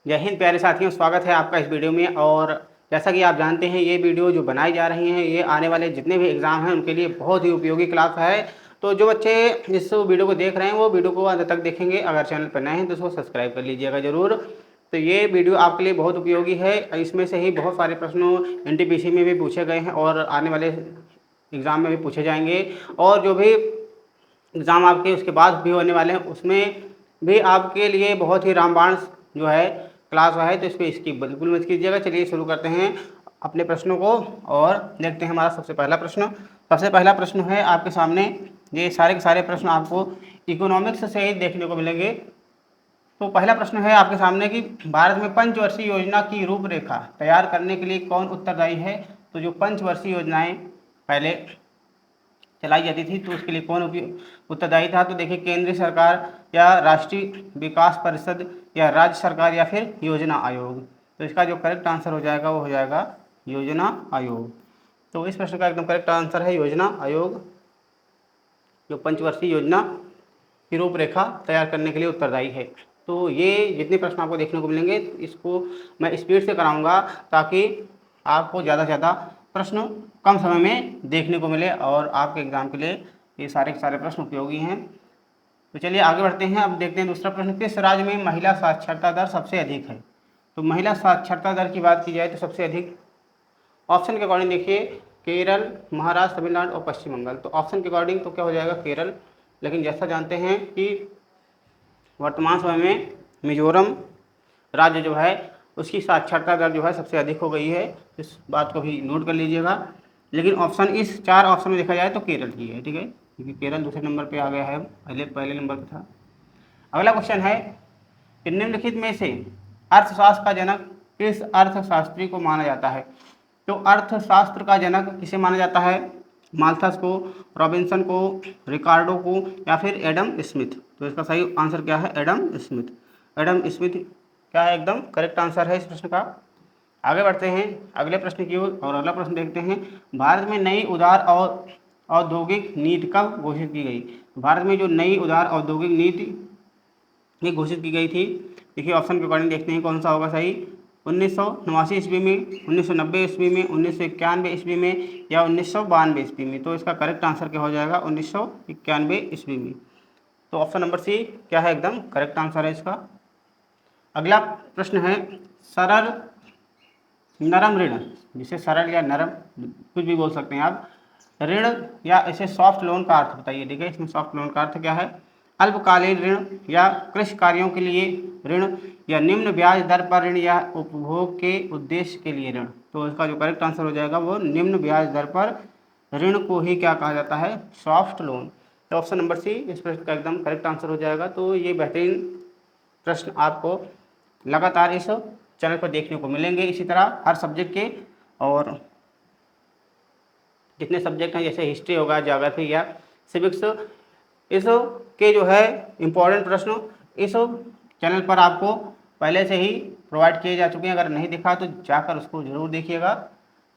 जय हिंद प्यारे साथियों, स्वागत है आपका इस वीडियो में। और जैसा कि आप जानते हैं, ये वीडियो जो बनाई जा रही हैं ये आने वाले जितने भी एग्ज़ाम हैं उनके लिए बहुत ही उपयोगी क्लास है। तो जो बच्चे इस वीडियो को देख रहे हैं वो वीडियो को अंत तक देखेंगे। अगर चैनल पर नए हैं तो उसको सब्सक्राइब कर लीजिएगा ज़रूर। तो ये वीडियो आपके लिए बहुत उपयोगी है। इसमें से ही बहुत सारे प्रश्नों NTPC में भी पूछे गए हैं और आने वाले एग्ज़ाम में भी पूछे जाएंगे। और जो भी एग्ज़ाम आपके उसके बाद भी होने वाले हैं उसमें भी आपके लिए बहुत ही रामबाण जो है क्लास है, तो इसको स्किप बिल्कुल मत कीजिएगा। चलिए शुरू करते हैं अपने प्रश्नों को और देखते हैं हमारा सबसे पहला प्रश्न। सबसे पहला प्रश्न है आपके सामने, ये सारे के सारे प्रश्न आपको इकोनॉमिक्स से ही देखने को मिलेंगे। तो पहला प्रश्न है आपके सामने कि भारत में पंचवर्षीय योजना की रूपरेखा तैयार करने के लिए कौन उत्तरदायी है। तो जो पंचवर्षीय योजनाएं पहले चलाई जाती थी तो उसके लिए कौन उत्तरदायी था। तो देखिए, केंद्रीय सरकार या राष्ट्रीय विकास परिषद या राज्य सरकार या फिर योजना आयोग। तो इसका जो करेक्ट आंसर हो जाएगा वो हो जाएगा योजना आयोग। तो इस प्रश्न का एकदम करेक्ट आंसर है योजना आयोग, जो पंचवर्षीय योजना की रूपरेखा तैयार करने के लिए उत्तरदायी है। तो ये जितने प्रश्न आपको देखने को मिलेंगे इसको मैं स्पीड से कराऊंगा ताकि आपको ज़्यादा से ज़्यादा प्रश्न कम समय में देखने को मिले और आपके एग्ज़ाम के लिए ये सारे के सारे प्रश्न उपयोगी हैं। तो चलिए आगे बढ़ते हैं। अब देखते हैं दूसरा प्रश्न, किस राज्य में महिला साक्षरता दर सबसे अधिक है। तो महिला साक्षरता दर की बात की जाए तो सबसे अधिक ऑप्शन के अकॉर्डिंग देखिए केरल, महाराष्ट्र, तमिलनाडु और पश्चिम बंगाल। तो ऑप्शन के अकॉर्डिंग तो क्या हो जाएगा केरल, लेकिन जैसा जानते हैं कि वर्तमान समय में मिजोरम राज्य जो है उसकी साक्षरता दर जो है सबसे अधिक हो गई है। इस बात को भी नोट कर लीजिएगा। लेकिन ऑप्शन इस 4 ऑप्शन में देखा जाए तो केरल की है, ठीक है, क्योंकि केरल दूसरे नंबर पे आ गया है, पहले नंबर पे था। अगला क्वेश्चन है कि निम्नलिखित में से अर्थशास्त्र का जनक किस अर्थशास्त्री को माना जाता है। तो अर्थशास्त्र का जनक किसे माना जाता है, माल्थस को, रॉबिन्सन को, रिकार्डो को या फिर एडम स्मिथ। तो इसका सही आंसर क्या है, एडम स्मिथ। एडम स्मिथ क्या है, एकदम करेक्ट आंसर है इस प्रश्न का। आगे बढ़ते हैं अगले प्रश्न की ओर और अगला प्रश्न देखते हैं, भारत में नई उदार और औद्योगिक नीति कब घोषित की गई। भारत में जो नई उदार औद्योगिक नीति ये घोषित की गई थी, देखिए ऑप्शन के अकॉर्डिंग देखते हैं कौन सा होगा सही। 1989 ईस्वी में, 1990 ईस्वी में, 1991 ईस्वी में या 1992 ईस्वी में। तो इसका करेक्ट आंसर क्या हो जाएगा, 1991 ईस्वी में। तो ऑप्शन नंबर सी क्या है, एकदम करेक्ट आंसर है इसका। अगला प्रश्न है, सरल नरम ऋण, जिसे सरल या नरम कुछ भी बोल सकते हैं आप, ऋण या इसे सॉफ्ट लोन का अर्थ बताइए। ठीक है, इसमें सॉफ्ट लोन का अर्थ क्या है, अल्पकालीन ऋण या कृषि कार्यों के लिए ऋण या निम्न ब्याज दर पर ऋण या उपभोग के उद्देश्य के लिए ऋण। तो इसका जो करेक्ट आंसर हो जाएगा वो निम्न ब्याज दर पर ऋण को ही क्या कहा जाता है, सॉफ्ट लोन। तो ऑप्शन नंबर सी इस प्रश्न का एकदम करेक्ट आंसर हो जाएगा। तो ये बेहतरीन प्रश्न आपको लगातार इस चैनल पर देखने को मिलेंगे इसी तरह हर सब्जेक्ट के। और जितने सब्जेक्ट हैं जैसे हिस्ट्री होगा, ज्योग्राफी या सिविक्स, इस के जो है इम्पोर्टेंट प्रश्न इस चैनल पर आपको पहले से ही प्रोवाइड किए जा चुके हैं। अगर नहीं दिखा तो जाकर उसको ज़रूर देखिएगा।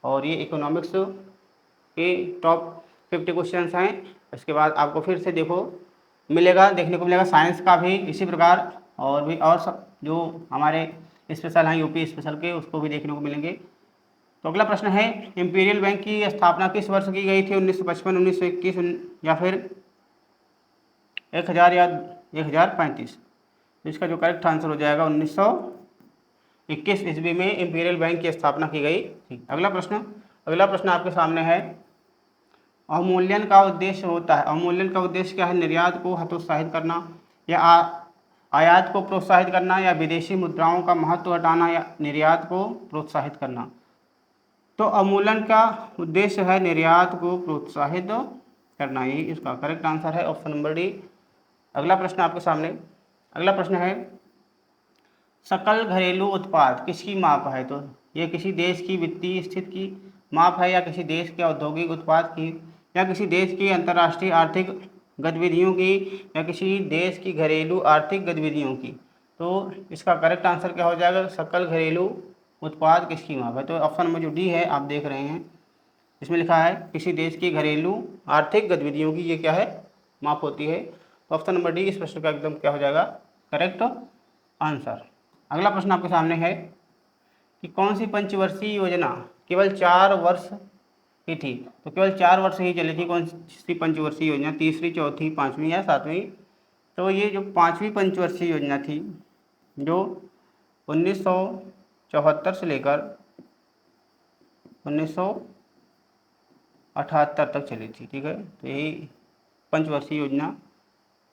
और ये इकोनॉमिक्स के टॉप 50 क्वेश्चंस हैं। इसके बाद आपको फिर से देखने को मिलेगा साइंस का भी इसी प्रकार, और भी और सब जो हमारे स्पेशल हैं यूपी स्पेशल के, उसको भी देखने को मिलेंगे। तो अगला प्रश्न है, इंपीरियल बैंक की स्थापना किस वर्ष की गई थी, 1955, 1921 या फिर 1000 या 1035। तो इसका जो करेक्ट आंसर हो जाएगा 1921 ईस्वी में इंपीरियल बैंक की स्थापना की गई थी। अगला प्रश्न आपके सामने है, अवमूल्यन का उद्देश्य होता है, अवमूल्यन का उद्देश्य क्या है, निर्यात को हतोत्साहित करना या आयात को प्रोत्साहित करना या विदेशी मुद्राओं का महत्व हटाना या निर्यात को प्रोत्साहित करना। तो अवमूल्यन का उद्देश्य है निर्यात को प्रोत्साहित करना, यही इसका करेक्ट आंसर है, ऑप्शन नंबर डी। अगला प्रश्न आपके सामने, अगला प्रश्न है, सकल घरेलू उत्पाद किसकी माप है। तो ये किसी देश की वित्तीय स्थिति की माप है या किसी देश के औद्योगिक उत्पाद की या किसी देश की अंतर्राष्ट्रीय आर्थिक गतिविधियों की या किसी देश की घरेलू आर्थिक गतिविधियों की। तो इसका करेक्ट आंसर क्या हो जाएगा, सकल घरेलू उत्पाद किसकी माप है। तो ऑप्शन नंबर जो डी है आप देख रहे हैं, इसमें लिखा है किसी देश की घरेलू आर्थिक गतिविधियों की ये क्या है, माप होती है। तो ऑप्शन नंबर डी इस प्रश्न का एकदम क्या हो जाएगा, करेक्ट आंसर। अगला प्रश्न आपके सामने है कि कौन सी पंचवर्षीय योजना केवल 4 वर्ष की थी। तो केवल 4 वर्ष ही चली थी कौन सी पंचवर्षीय योजना, तीसरी, चौथी, पाँचवीं या सातवीं। तो ये जो पाँचवीं पंचवर्षीय योजना थी जो 1974 से लेकर 1978 तक चली थी। ठीक है, तो यही पंचवर्षीय योजना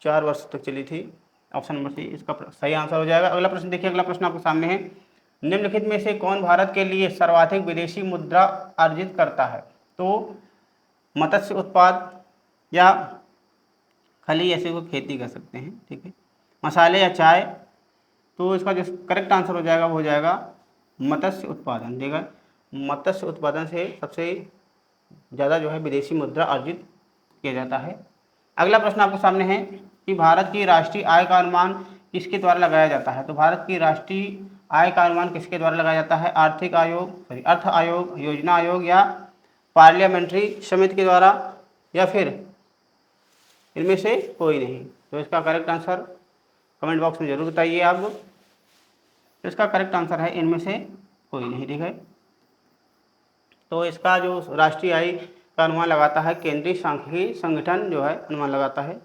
4 वर्ष तक चली थी। ऑप्शन नंबर सी इसका सही आंसर हो जाएगा। अगला प्रश्न देखिए, अगला प्रश्न आपके सामने है, निम्नलिखित में से कौन भारत के लिए सर्वाधिक विदेशी मुद्रा अर्जित करता है। तो मत्स्य उत्पाद या खली ऐसे को खेती कर सकते हैं। ठीक है, मसाले या चाय। तो इसका जो करेक्ट आंसर हो जाएगा वो हो जाएगा मत्स्य उत्पादन। देखा, मत्स्य उत्पादन से सबसे ज़्यादा जो है विदेशी मुद्रा अर्जित किया जाता है। अगला प्रश्न आपके सामने है कि भारत की राष्ट्रीय आय का अनुमान किसके द्वारा लगाया जाता है। तो भारत की राष्ट्रीय आय का अनुमान किसके द्वारा लगाया जाता है, आर्थिक आयोग, अर्थ आयोग, योजना आयोग या पार्लियामेंट्री समिति के द्वारा, या फिर इनमें से कोई नहीं। तो इसका करेक्ट आंसर कमेंट बॉक्स में जरूर बताइए आप लोग। तो इसका करेक्ट आंसर है इनमें से कोई नहीं। ठीक है, तो इसका जो राष्ट्रीय आय का अनुमान लगाता है केंद्रीय सांख्यिकी संगठन जो है अनुमान लगाता है।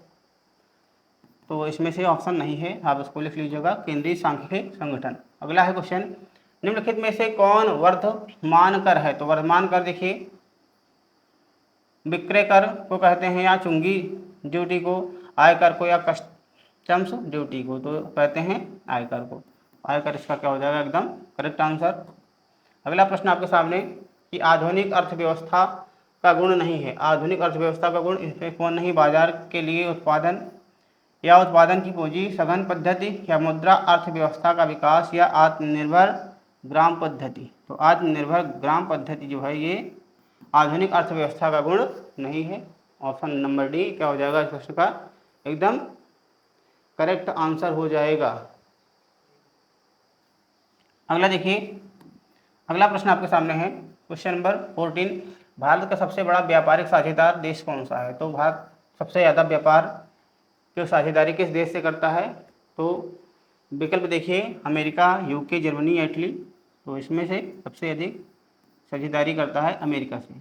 तो इसमें से ऑप्शन नहीं है, आप इसको लिख लीजिएगा, केंद्रीय सांख्यिकी संगठन। अगला है क्वेश्चन, निम्नलिखित में से कौन वर्धमान कर है। तो वर्धमान कर देखिए, विक्रय कर को कहते हैं या चुंगी ड्यूटी को, आयकर को या कस्टम्स ड्यूटी को। तो कहते हैं आयकर को। आयकर इसका क्या हो जाएगा एकदम करेक्ट आंसर। अगला प्रश्न आपके सामने कि आधुनिक अर्थव्यवस्था का गुण नहीं है। आधुनिक अर्थव्यवस्था का गुण इसमें कौन नहीं, बाजार के लिए उत्पादन या उत्पादन की पूंजी, सघन पद्धति या मुद्रा, अर्थव्यवस्था का विकास या आत्मनिर्भर ग्राम पद्धति। तो आत्मनिर्भर ग्राम पद्धति जो है ये आधुनिक अर्थव्यवस्था का गुण नहीं है। ऑप्शन नंबर डी क्या हो जाएगा इस प्रश्न का एकदम करेक्ट आंसर हो जाएगा। अगला देखिए, अगला प्रश्न आपके सामने है क्वेश्चन नंबर 14, भारत का सबसे बड़ा व्यापारिक साझेदार देश कौन सा है। तो भारत सबसे ज़्यादा व्यापार जो साझेदारी किस देश से करता है। तो विकल्प देखिए, अमेरिका, यूके, जर्मनी या इटली। तो इसमें से सबसे अधिक साझेदारी करता है अमेरिका से।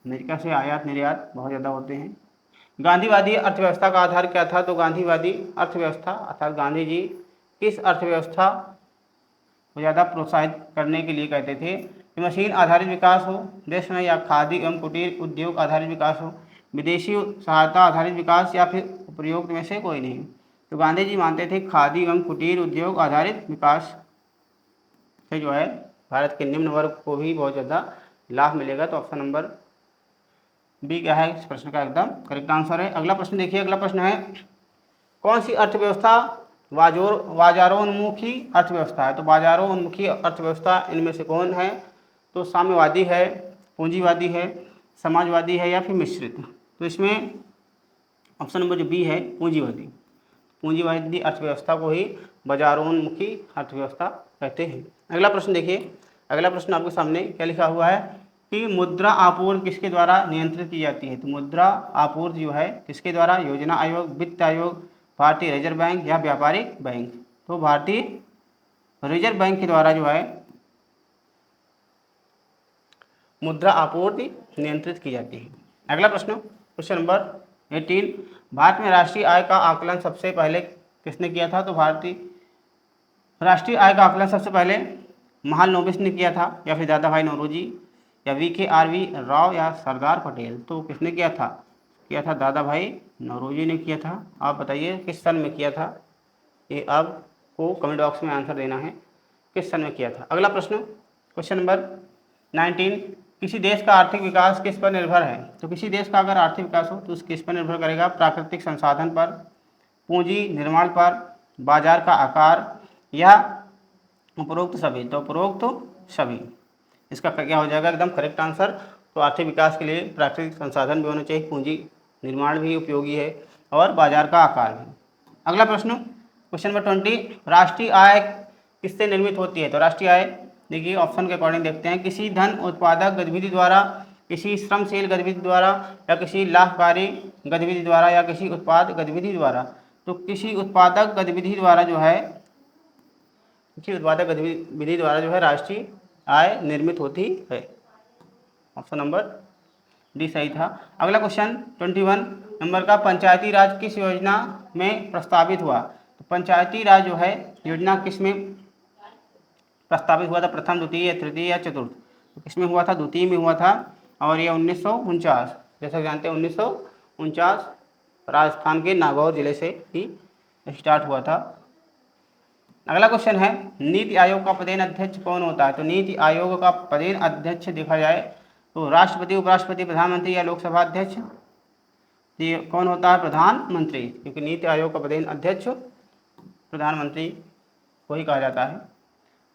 अमेरिका से आयात निर्यात बहुत ज़्यादा होते हैं। गांधीवादी अर्थव्यवस्था का आधार क्या था। तो गांधीवादी अर्थव्यवस्था अर्थात गांधी जी किस अर्थव्यवस्था को ज़्यादा प्रोत्साहित करने के लिए कहते थे कि मशीन आधारित विकास हो देश में, या खादी एवं कुटीर उद्योग आधारित विकास हो, विदेशी सहायता आधारित विकास, या फिर उपयुक्त में से कोई नहीं। तो गांधी जी मानते थे खादी एवं कुटीर उद्योग आधारित विकास से जो है भारत के निम्न वर्ग को भी बहुत ज़्यादा लाभ मिलेगा। तो ऑप्शन नंबर बी क्या है इस प्रश्न का एकदम करेक्ट आंसर है। अगला प्रश्न देखिए, अगला प्रश्न है कौन सी अर्थव्यवस्था बाजारोन्मुखी अर्थव्यवस्था है। तो बाजारोन्मुखी अर्थव्यवस्था इनमें से कौन है। तो साम्यवादी है, पूंजीवादी है, समाजवादी है या फिर मिश्रित। तो इसमें ऑप्शन नंबर जो बी है पूंजीवादी। पूंजीवादी अर्थव्यवस्था को ही बाजारोन्मुखी अर्थव्यवस्था कहते हैं। अगला प्रश्न देखिए, अगला प्रश्न आपके सामने क्या लिखा हुआ है कि मुद्रा आपूर्ति किसके द्वारा नियंत्रित की जाती है। तो मुद्रा आपूर्ति जो है किसके द्वारा, योजना आयोग, वित्त आयोग, भारतीय रिजर्व बैंक या व्यापारिक बैंक। तो भारतीय रिजर्व बैंक के द्वारा जो है मुद्रा आपूर्ति नियंत्रित की जाती है। अगला प्रश्न क्वेश्चन नंबर 18, भारत में राष्ट्रीय आय का आकलन सबसे पहले किसने किया था। तो भारतीय राष्ट्रीय आय का आकलन सबसे पहले महालनोबिस ने किया था, या फिर दादा भाई नौरोजी, या VKRV राव, या सरदार पटेल। तो किसने किया था दादा भाई नौरोजी ने किया था। आप बताइए किस सन में किया था, ये आपको कमेंट बॉक्स में आंसर देना है किस सन में किया था। अगला प्रश्न क्वेश्चन नंबर 19, किसी देश का आर्थिक विकास किस पर निर्भर है। तो किसी देश का अगर आर्थिक विकास हो तो किस पर निर्भर करेगा, प्राकृतिक संसाधन पर, पूंजी निर्माण पर, बाजार का आकार, या उपरोक्त सभी। तो उपरोक्त सभी इसका क्या हो जाएगा एकदम करेक्ट आंसर। तो आर्थिक विकास के लिए प्राकृतिक संसाधन भी होने चाहिए, पूंजी निर्माण भी उपयोगी है, और बाजार का आकार भी। अगला प्रश्न क्वेश्चन नंबर 20, राष्ट्रीय आय किससे निर्मित होती है। तो राष्ट्रीय आय देखिए ऑप्शन के अकॉर्डिंग देखते हैं, किसी धन उत्पादक गतिविधि द्वारा, किसी श्रमशील गतिविधि द्वारा, या किसी लाभकारी गतिविधि द्वारा, या किसी उत्पाद गतिविधि द्वारा। तो किसी उत्पादक गतिविधि द्वारा जो है कृषि उत्पादक गतिविधि द्वारा जो है राष्ट्रीय आय निर्मित होती है। ऑप्शन नंबर डी सही था। अगला क्वेश्चन 21 नंबर का, पंचायती राज किस योजना में प्रस्तावित हुआ? तो पंचायती राज जो है योजना किस में प्रस्तावित हुआ था? प्रथम, द्वितीय, तृतीय या चतुर्थ? तो किसमें हुआ था? द्वितीय में हुआ था। और ये 1949, जैसा कि जानते हैं 1949 राजस्थान के नागौर जिले से ही स्टार्ट हुआ था। अगला क्वेश्चन है, नीति आयोग का पदेन अध्यक्ष कौन होता है? तो नीति आयोग का पदेन अध्यक्ष देखा जाए तो राष्ट्रपति, उपराष्ट्रपति, प्रधानमंत्री या लोकसभा अध्यक्ष? ये कौन होता है? प्रधानमंत्री, क्योंकि नीति आयोग का पदेन अध्यक्ष प्रधानमंत्री को ही कहा जाता है,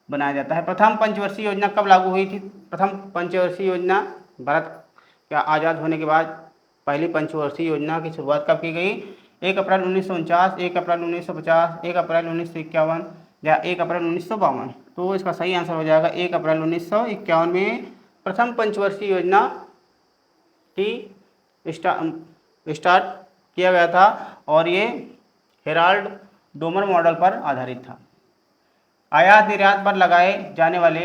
बनाया जाता है। प्रथम पंचवर्षीय योजना कब लागू हुई थी? प्रथम पंचवर्षीय योजना भारत का आज़ाद होने के बाद पहली पंचवर्षीय योजना की शुरुआत कब की गई? 1 अप्रैल 1949, 1 अप्रैल 1950, 1 अप्रैल 1951 या 1 अप्रैल 1952? तो इसका सही आंसर हो जाएगा 1 अप्रैल 1951 में प्रथम पंचवर्षीय योजना की स्टार्ट किया गया था और ये हेराल्ड डोमर मॉडल पर आधारित था। आयात निर्यात पर लगाए जाने वाले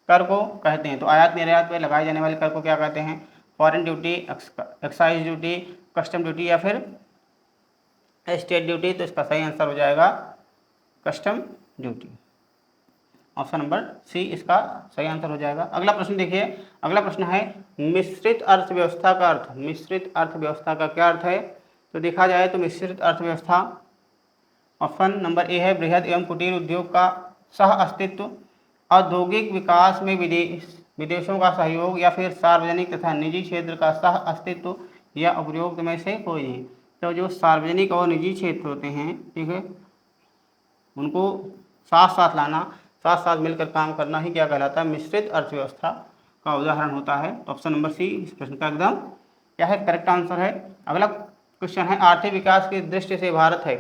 कर को कहते हैं? तो आयात निर्यात पर लगाए जाने वाले कर को क्या कहते हैं? Foreign duty, excise duty, custom duty या फिर स्टेट ड्यूटी? तो इसका सही आंसर हो जाएगा custom duty. Option number C इसका सही आंसर हो जाएगा। अगला प्रश्न देखिए, अगला प्रश्न है मिश्रित अर्थव्यवस्था का अर्थ। मिश्रित अर्थव्यवस्था का क्या अर्थ है? तो देखा जाए तो मिश्रित अर्थव्यवस्था, ऑप्शन नंबर ए है, बृहद एवं कुटीर उद्योग का सह अस्तित्व, औद्योगिक विकास में विदेशों का सहयोग या फिर सार्वजनिक तथा निजी क्षेत्र का सह अस्तित्व या उपयुक्त में से कोई नहीं। तो जो सार्वजनिक और निजी क्षेत्र होते हैं, ठीक है, उनको साथ साथ लाना, साथ साथ मिलकर काम करना ही क्या कहलाता है? मिश्रित अर्थव्यवस्था का उदाहरण होता है। तो ऑप्शन नंबर सी इस प्रश्न का एकदम क्या है? करेक्ट आंसर है। अगला क्वेश्चन है, आर्थिक विकास की दृष्टि से भारत है।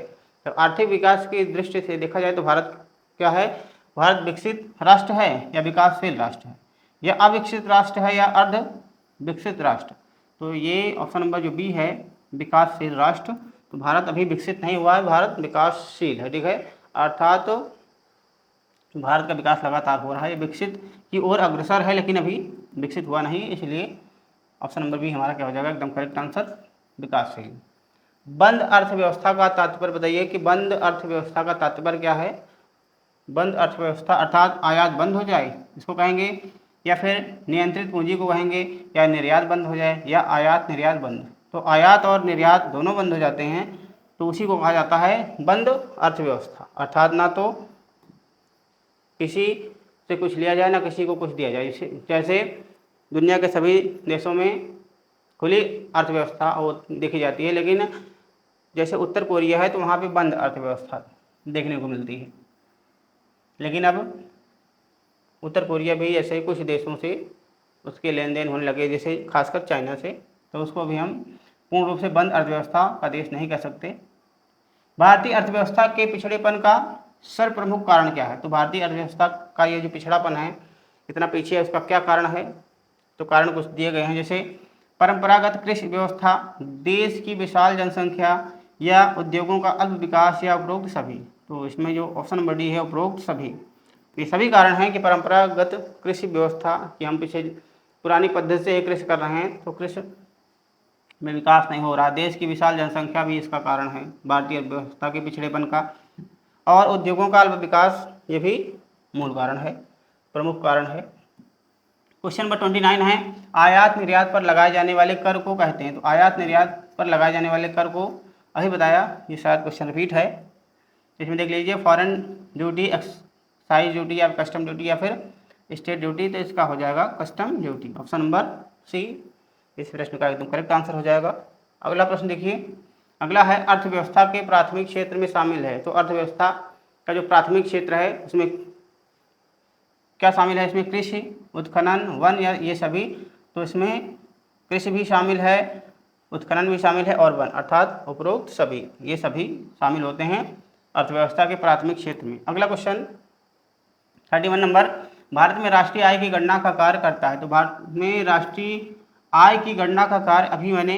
तो आर्थिक विकास की दृष्टि से देखा जाए तो भारत क्या है? भारत विकसित राष्ट्र है या विकासशील राष्ट्र है, या अविकसित राष्ट्र है या अर्ध विकसित राष्ट्र? तो ये ऑप्शन नंबर जो बी है, विकासशील राष्ट्र। तो भारत अभी विकसित नहीं हुआ है, भारत विकासशील है, ठीक है। अर्थात तो भारत का विकास लगातार हो रहा है, विकसित की ओर अग्रसर है लेकिन अभी विकसित हुआ नहीं, इसलिए ऑप्शन नंबर बी हमारा क्या हो जाएगा? एकदम करेक्ट आंसर, विकासशील। बंद अर्थव्यवस्था का तात्पर्य बताइए कि बंद अर्थव्यवस्था का तात्पर्य क्या है? बंद अर्थव्यवस्था अर्थात आयात बंद हो जाए इसको कहेंगे, या फिर नियंत्रित पूंजी को कहेंगे, या निर्यात बंद हो जाए, या आयात निर्यात बंद? तो आयात और निर्यात दोनों बंद हो जाते हैं तो उसी को कहा जाता है बंद अर्थव्यवस्था। अर्थात ना तो किसी से कुछ लिया जाए ना किसी को कुछ दिया जाए। जैसे दुनिया के सभी देशों में खुली अर्थव्यवस्था वो देखी जाती है, लेकिन जैसे उत्तर कोरिया है तो वहाँ पे बंद अर्थव्यवस्था देखने को मिलती है। लेकिन अब उत्तर कोरिया भी ऐसे कुछ देशों से उसके लेन देन होने लगे, जैसे खासकर चाइना से, तो उसको भी हम पूर्ण रूप से बंद अर्थव्यवस्था का देश नहीं कह सकते। भारतीय अर्थव्यवस्था के पिछड़ेपन का सर्वप्रमुख कारण क्या है? तो भारतीय अर्थव्यवस्था का ये जो पिछड़ापन है, इतना पीछे है, उसका क्या कारण है? तो कारण कुछ दिए गए हैं, जैसे परंपरागत कृषि व्यवस्था, देश की विशाल जनसंख्या, या उद्योगों का अल्प विकास, या उपरोक्त सभी? तो इसमें जो ऑप्शन नंबर डी है, उपरोक्त सभी। ये सभी कारण हैं कि परंपरागत कृषि व्यवस्था की हम पीछे पुरानी पद्धति से कृषि कर रहे हैं तो कृषि में विकास नहीं हो रहा। देश की विशाल जनसंख्या भी इसका कारण है, भारतीय अर्थव्यवस्था के पिछड़ेपन का, और उद्योगों का अल्प विकास ये भी मूल कारण है, प्रमुख कारण है। क्वेश्चन नंबर 29 है, आयात निर्यात पर लगाए जाने वाले कर को कहते हैं? तो आयात निर्यात पर लगाए जाने वाले कर को अभी बताया, ये शायद क्वेश्चन रिपीट है। इसमें देख लीजिए, फॉरेन ड्यूटी, एक्साइज ड्यूटी, या कस्टम ड्यूटी, या फिर स्टेट ड्यूटी? तो इसका हो जाएगा custom duty. Option number C इस प्रश्न का एकदम करेक्ट आंसर हो जाएगा। अगला प्रश्न देखिए, अगला है अर्थव्यवस्था के प्राथमिक क्षेत्र में शामिल है। तो अर्थव्यवस्था का जो प्राथमिक क्षेत्र है उसमें क्या शामिल है? इसमें कृषि, उत्खनन, वन, या ये सभी? तो इसमें कृषि भी शामिल है, उत्खनन भी शामिल है, और वन, अर्थात उपरोक्त सभी, ये सभी शामिल होते हैं अर्थव्यवस्था के प्राथमिक क्षेत्र में। अगला क्वेश्चन 31 नंबर, भारत में राष्ट्रीय आय की गणना का कार्य करता है। तो भारत में राष्ट्रीय आय की गणना का कार्य अभी मैंने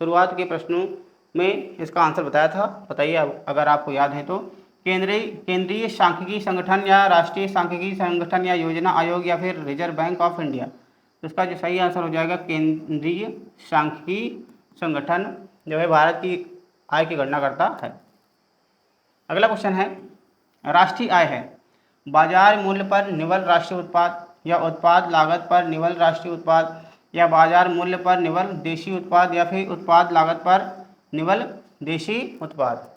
शुरुआत के प्रश्नों में इसका आंसर बताया था, बताइए अगर आपको याद है तो केंद्रीय सांख्यिकी संगठन या राष्ट्रीय सांख्यिकी संगठन या योजना आयोग या फिर रिजर्व बैंक ऑफ इंडिया। तो इसका जो सही आंसर हो जाएगा केंद्रीय सांख्यिकी संगठन जो है भारत की आय की गणना करता है। अगला क्वेश्चन है राष्ट्रीय आय है बाजार मूल्य पर निवल राष्ट्रीय उत्पाद या उत्पाद लागत पर निवल राष्ट्रीय उत्पाद या बाजार मूल्य पर निवल देशी उत्पाद या फिर उत्पाद लागत पर निवल देशी उत्पाद।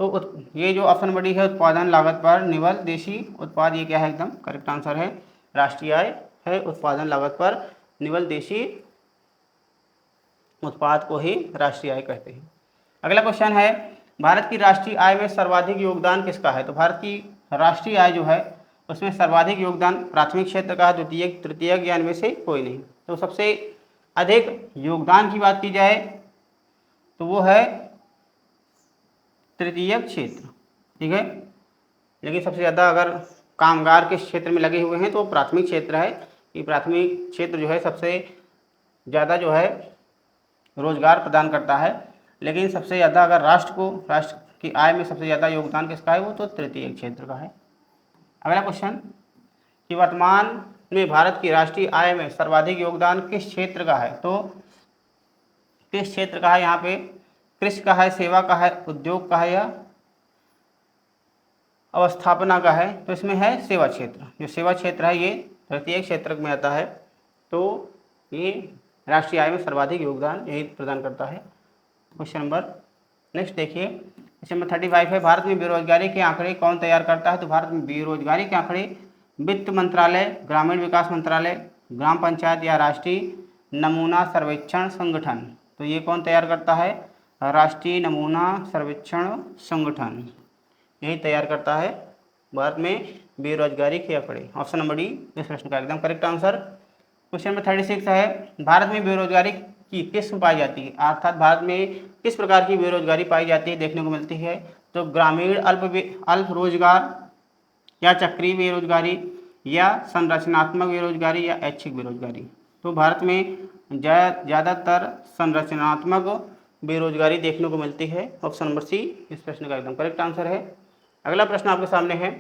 तो ये जो ऑप्शन बड़ी है उत्पादन लागत पर निवल देशी उत्पाद, ये क्या है एकदम करेक्ट आंसर है। राष्ट्रीय आय है उत्पादन लागत पर निवल देशी उत्पाद को ही राष्ट्रीय आय कहते हैं। अगला क्वेश्चन है भारत की राष्ट्रीय आय में सर्वाधिक योगदान किसका है। तो भारत की राष्ट्रीय आय जो है उसमें सर्वाधिक योगदान प्राथमिक क्षेत्र का, द्वितीयक तृतीयक या इनमें से कोई नहीं। तो सबसे अधिक योगदान की बात की जाए तो वो है तृतीयक क्षेत्र, ठीक है। लेकिन सबसे ज़्यादा अगर कामगार के क्षेत्र में लगे हुए हैं तो प्राथमिक क्षेत्र है कि प्राथमिक क्षेत्र जो है सबसे ज़्यादा जो है रोजगार प्रदान करता है। लेकिन सबसे ज़्यादा अगर राष्ट्र की आय में सबसे ज़्यादा योगदान किसका है वो तो तृतीय क्षेत्र का है। अगला क्वेश्चन कि वर्तमान में भारत की राष्ट्रीय आय में सर्वाधिक योगदान किस क्षेत्र का है। तो किस क्षेत्र का है, यहाँ पे कृषि का है, सेवा का है, उद्योग का है या अवस्थापना का है। तो इसमें है सेवा क्षेत्र। जो सेवा क्षेत्र है ये तृतीय क्षेत्र में आता है। तो ये राष्ट्रीय आय में सर्वाधिक योगदान यही प्रदान करता है। क्वेश्चन नंबर नेक्स्ट देखिए, क्वेश्चन नंबर 35 है भारत में बेरोजगारी के आंकड़े कौन तैयार करता है। तो भारत में बेरोजगारी के आंकड़े वित्त मंत्रालय, ग्रामीण विकास मंत्रालय, ग्राम पंचायत या राष्ट्रीय नमूना सर्वेक्षण संगठन। तो ये कौन तैयार करता है, राष्ट्रीय नमूना सर्वेक्षण संगठन यही तैयार करता है भारत में बेरोजगारी के आंकड़े। ऑप्शन नंबर डी इस प्रश्न का एकदम करेक्ट आंसर। क्वेश्चन नंबर 36 है भारत में बेरोजगारी की किस्म पाई जाती है, अर्थात भारत में किस प्रकार की बेरोजगारी पाई जाती है देखने को मिलती है। तो ग्रामीण अल्प रोजगार या चक्रीय बेरोजगारी या संरचनात्मक बेरोजगारी या ऐच्छिक बेरोजगारी। तो भारत में ज़्यादातर संरचनात्मक बेरोजगारी देखने को मिलती है। ऑप्शन नंबर सी इस प्रश्न का एकदम करेक्ट आंसर है। अगला प्रश्न आपके सामने है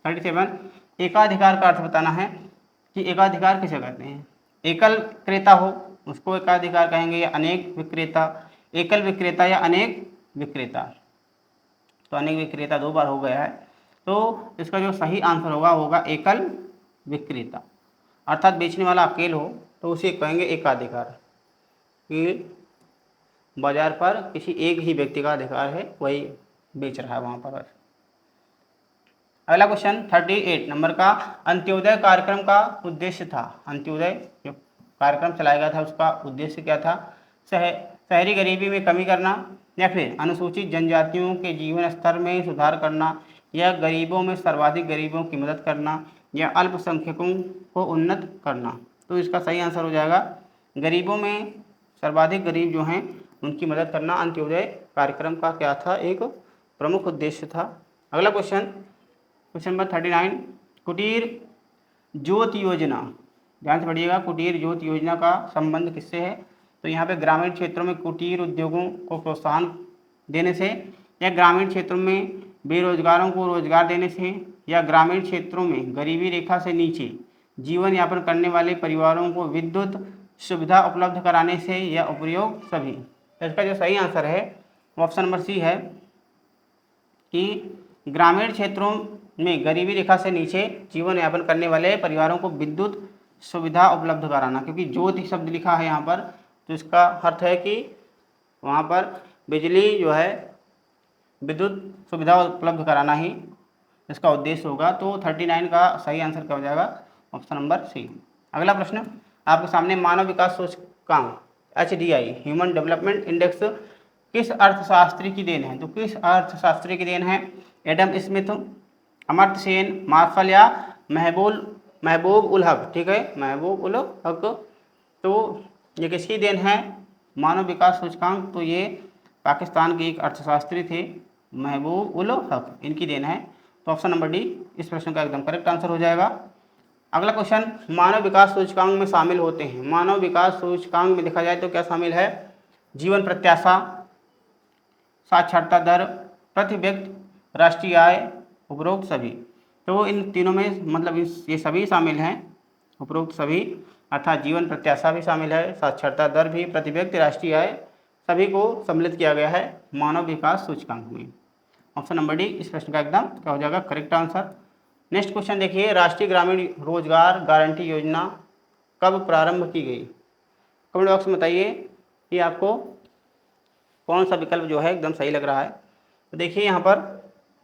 37, एकाधिकार का अर्थ बताना है कि एकाधिकार किसे कहते हैं। एकल क्रेता हो उसको एकाधिकार कहेंगे या अनेक विक्रेता, एकल विक्रेता या अनेक विक्रेता। तो अनेक विक्रेता दो बार हो गया है, तो इसका जो सही आंसर होगा एकल विक्रेता, अर्थात बेचने वाला अकेले हो तो उसे कहेंगे एकाधिकार, कि बाजार पर किसी एक ही व्यक्ति का अधिकार है, वही बेच रहा है वहाँ पर बस। अगला क्वेश्चन 38 नंबर का, अंत्योदय कार्यक्रम का उद्देश्य था। अंत्योदय जो कार्यक्रम चलाया गया था उसका उद्देश्य क्या था। शहरी गरीबी में कमी करना या फिर अनुसूचित जनजातियों के जीवन स्तर में सुधार करना या गरीबों में सर्वाधिक गरीबों की मदद करना या अल्पसंख्यकों को उन्नत करना। तो इसका सही आंसर हो जाएगा गरीबों में सर्वाधिक गरीब जो हैं उनकी मदद करना अंत्योदय कार्यक्रम का क्या था, एक प्रमुख उद्देश्य था। अगला क्वेश्चन नंबर 39, कुटीर ज्योति योजना, ध्यान से पढ़िएगा, कुटीर ज्योति योजना का संबंध किससे है। तो यहाँ पे ग्रामीण क्षेत्रों में कुटीर उद्योगों को प्रोत्साहन देने से या ग्रामीण क्षेत्रों में बेरोजगारों को रोजगार देने से या ग्रामीण क्षेत्रों में गरीबी रेखा से नीचे जीवन यापन करने वाले परिवारों को विद्युत सुविधा उपलब्ध कराने से या उपयोग सभी। तो इसका जो सही आंसर है ऑप्शन नंबर सी है कि ग्रामीण क्षेत्रों में गरीबी रेखा से नीचे जीवन यापन करने वाले परिवारों को विद्युत सुविधा उपलब्ध कराना, क्योंकि ज्योति शब्द लिखा है यहाँ पर, तो इसका अर्थ है कि वहाँ पर बिजली जो है विद्युत सुविधा उपलब्ध कराना ही इसका उद्देश्य होगा। तो 39 का सही आंसर क्या हो जाएगा, ऑप्शन नंबर सी। अगला प्रश्न आपके सामने, मानव विकास सूचकांक HDI ह्यूमन डेवलपमेंट इंडेक्स किस अर्थशास्त्री की देन है। तो किस अर्थशास्त्री की देन है, Adam Smith, Amartya Sen, Marshall या महबूब उल हक। ठीक है, महबूब उल हक। तो ये किसकी देन है मानव विकास सूचकांक, तो ये पाकिस्तान के एक अर्थशास्त्री थे महबूब उल हक, इनकी देन है। तो ऑप्शन नंबर डी इस प्रश्न का एकदम करेक्ट आंसर हो जाएगा। अगला क्वेश्चन, मानव विकास सूचकांक में शामिल होते हैं। मानव विकास सूचकांक में देखा जाए तो क्या शामिल है, जीवन प्रत्याशा, साक्षरता दर, प्रति व्यक्ति राष्ट्रीय आय, उपरोक्त सभी। तो इन तीनों में मतलब ये सभी शामिल हैं, उपरोक्त सभी, अर्थात जीवन प्रत्याशा भी शामिल है, साक्षरता दर भी, प्रति व्यक्ति राष्ट्रीय आय, सभी को सम्मिलित किया गया है मानव विकास सूचकांक में। ऑप्शन नंबर डी इस प्रश्न का एकदम क्या हो जाएगा, करेक्ट आंसर। नेक्स्ट क्वेश्चन देखिए, राष्ट्रीय ग्रामीण रोजगार गारंटी योजना कब प्रारंभ की गई? कमेंट बॉक्स में बताइए कि आपको कौन सा विकल्प जो है एकदम सही लग रहा है। तो देखिए यहाँ पर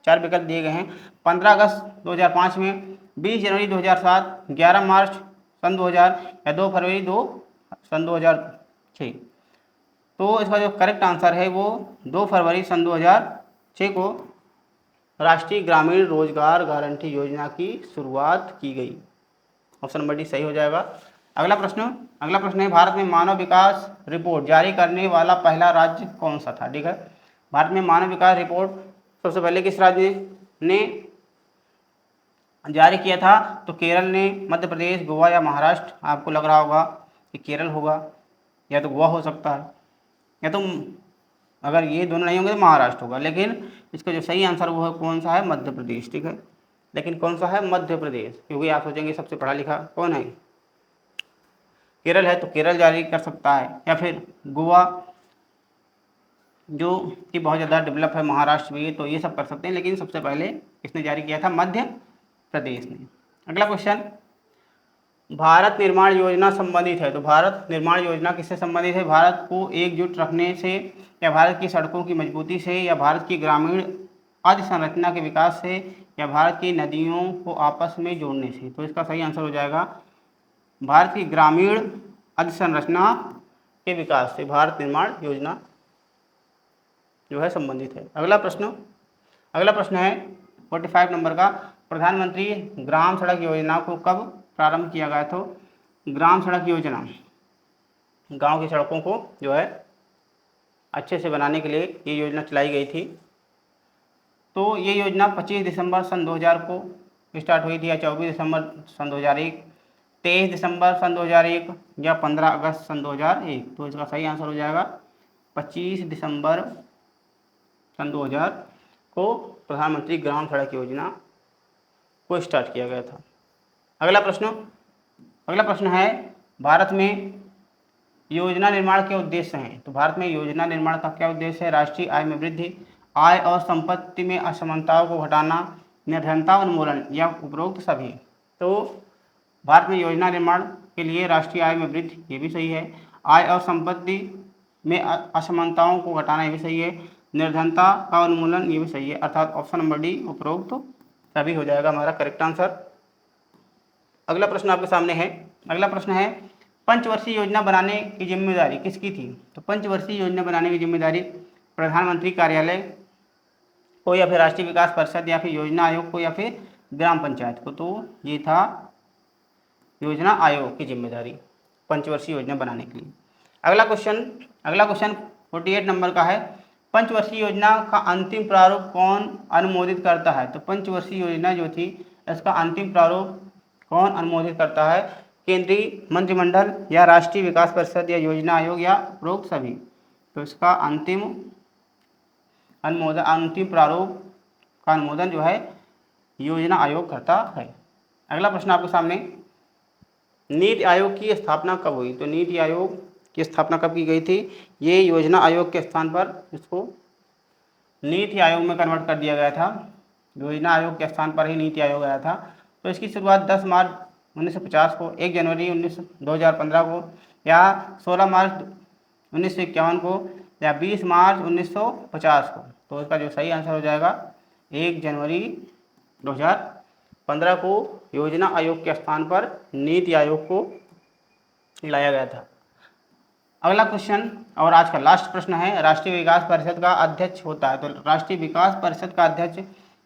4 विकल्प दिए गए हैं। 15 अगस्त 2005 में, 20 जनवरी 2007, 11 मार्च सन 2000 या 2 फरवरी सन 2006। तो इसका जो करेक्ट आंसर है वो 2 फरवरी सन 2006 को राष्ट्रीय ग्रामीण रोजगार गारंटी योजना की शुरुआत की गई। ऑप्शन नंबर डी सही हो जाएगा। अगला प्रश्न है, भारत में मानव विकास रिपोर्ट जारी करने वाला पहला राज्य कौन सा था? ठीक है, भारत में मानव विकास रिपोर्ट सबसे पहले किस राज्य ने जारी किया था? तो केरल ने, मध्य प्रदेश, गोवा या महाराष्ट्र। आपको लग रहा होगा कि केरल होगा या तो गोवा हो सकता है, या तो अगर ये दोनों नहीं होंगे तो महाराष्ट्र होगा, लेकिन इसका जो सही आंसर वो है कौन सा है? मध्य प्रदेश। ठीक है, लेकिन कौन सा है? मध्य प्रदेश, क्योंकि आप सोचेंगे सबसे पढ़ा लिखा कौन है? केरल है, तो केरल जारी कर सकता है, या फिर गोवा जो कि बहुत ज़्यादा डेवलप है, महाराष्ट्र भी, तो ये सब कर सकते हैं, लेकिन सबसे पहले किसने जारी किया था? मध्य प्रदेश ने। अगला क्वेश्चन, भारत निर्माण योजना संबंधित है। तो भारत निर्माण योजना किससे संबंधित है? भारत को एकजुट रखने से, या भारत की सड़कों की मजबूती से, या भारत की ग्रामीण अधसंरचना के विकास से, या भारत की नदियों को आपस में जोड़ने से। तो इसका सही आंसर हो जाएगा भारत की ग्रामीण अधसंरचना के विकास से भारत निर्माण योजना जो है संबंधित है। अगला प्रश्न है 45 नंबर का, प्रधानमंत्री ग्राम सड़क योजना को कब प्रारंभ किया गया? तो ग्राम सड़क योजना गांव की सड़कों को जो है अच्छे से बनाने के लिए ये योजना चलाई गई थी। तो ये योजना 25 दिसंबर सन 2000 को स्टार्ट हुई थी, या 24 दिसंबर सन 2001, 23 दिसंबर सन 2001, या 15 अगस्त सन 2001। तो इसका सही आंसर हो जाएगा 25 दिसंबर सन 2000 को प्रधानमंत्री ग्राम सड़क योजना को स्टार्ट किया गया था। अगला प्रश्न है, भारत में योजना निर्माण के उद्देश्य हैं। तो भारत में योजना निर्माण का क्या उद्देश्य है? राष्ट्रीय आय में वृद्धि, आय और संपत्ति में असमानताओं को घटाना, निर्धनता उन्मूलन, या उपरोक्त सभी। तो भारत में योजना निर्माण के लिए राष्ट्रीय आय में वृद्धि, ये भी सही है, आय और संपत्ति में असमानताओं को घटाना, ये भी सही है, निर्धनता का उन्मूलन, ये भी सही है, अर्थात ऑप्शन नंबर डी उपरोक्त सभी हो जाएगा हमारा करेक्ट आंसर। अगला प्रश्न आपके सामने है। अगला प्रश्न है, पंचवर्षीय योजना बनाने की जिम्मेदारी किसकी थी? तो पंचवर्षीय योजना बनाने की जिम्मेदारी प्रधानमंत्री कार्यालय को, या फिर राष्ट्रीय विकास परिषद, या फिर योजना आयोग को, या फिर ग्राम पंचायत को। तो ये था योजना आयोग की जिम्मेदारी पंचवर्षीय योजना बनाने के लिए। अगला क्वेश्चन 48 नंबर का है, पंचवर्षीय योजना का अंतिम प्रारूप कौन अनुमोदित करता है? तो पंचवर्षीय योजना जो थी इसका अंतिम प्रारूप कौन अनुमोदित करता है? केंद्रीय मंत्रिमंडल, या राष्ट्रीय विकास परिषद, या योजना आयोग, या उपरोक्त सभी। तो इसका अंतिम प्रारूप का अनुमोदन जो है योजना आयोग करता है। अगला प्रश्न आपके सामने, नीति आयोग की स्थापना कब हुई? तो नीति आयोग की स्थापना कब की गई थी? ये योजना आयोग के स्थान पर इसको नीति आयोग में कन्वर्ट कर दिया गया था। योजना आयोग के स्थान पर ही नीति आयोग आया था। तो इसकी शुरुआत 10 मार्च 1950 को, 1 जनवरी 2015 को, या 16 मार्च 1951 को, या 20 मार्च 1950 को। तो इसका जो सही आंसर हो जाएगा 1 जनवरी 2015 को योजना आयोग के स्थान पर नीति आयोग को लाया गया था। अगला क्वेश्चन और आज का लास्ट प्रश्न है, राष्ट्रीय विकास परिषद का अध्यक्ष होता है। तो राष्ट्रीय विकास परिषद का अध्यक्ष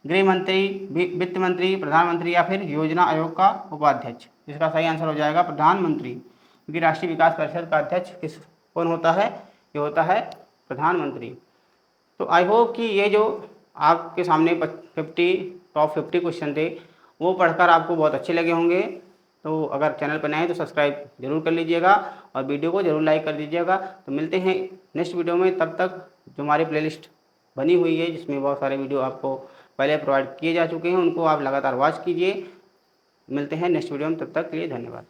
गृह मंत्री, वित्त मंत्री, प्रधानमंत्री, या फिर योजना आयोग का उपाध्यक्ष। इसका सही आंसर हो जाएगा प्रधानमंत्री, क्योंकि राष्ट्रीय विकास परिषद का अध्यक्ष कौन होता है? ये होता है प्रधानमंत्री। तो आई होप कि ये जो आपके सामने टॉप 50 क्वेश्चन थे वो पढ़कर आपको बहुत अच्छे लगे होंगे। तो अगर चैनल पर नए हैं तो सब्सक्राइब जरूर कर लीजिएगा और वीडियो को जरूर लाइक कर दीजिएगा। तो मिलते हैं नेक्स्ट वीडियो में, तब तक जो हमारी प्लेलिस्ट बनी हुई है जिसमें बहुत सारे वीडियो आपको पहले प्रोवाइड किए जा चुके हैं, उनको आप लगातार वॉच कीजिए। मिलते हैं नेक्स्ट वीडियो में, तब तक के लिए धन्यवाद।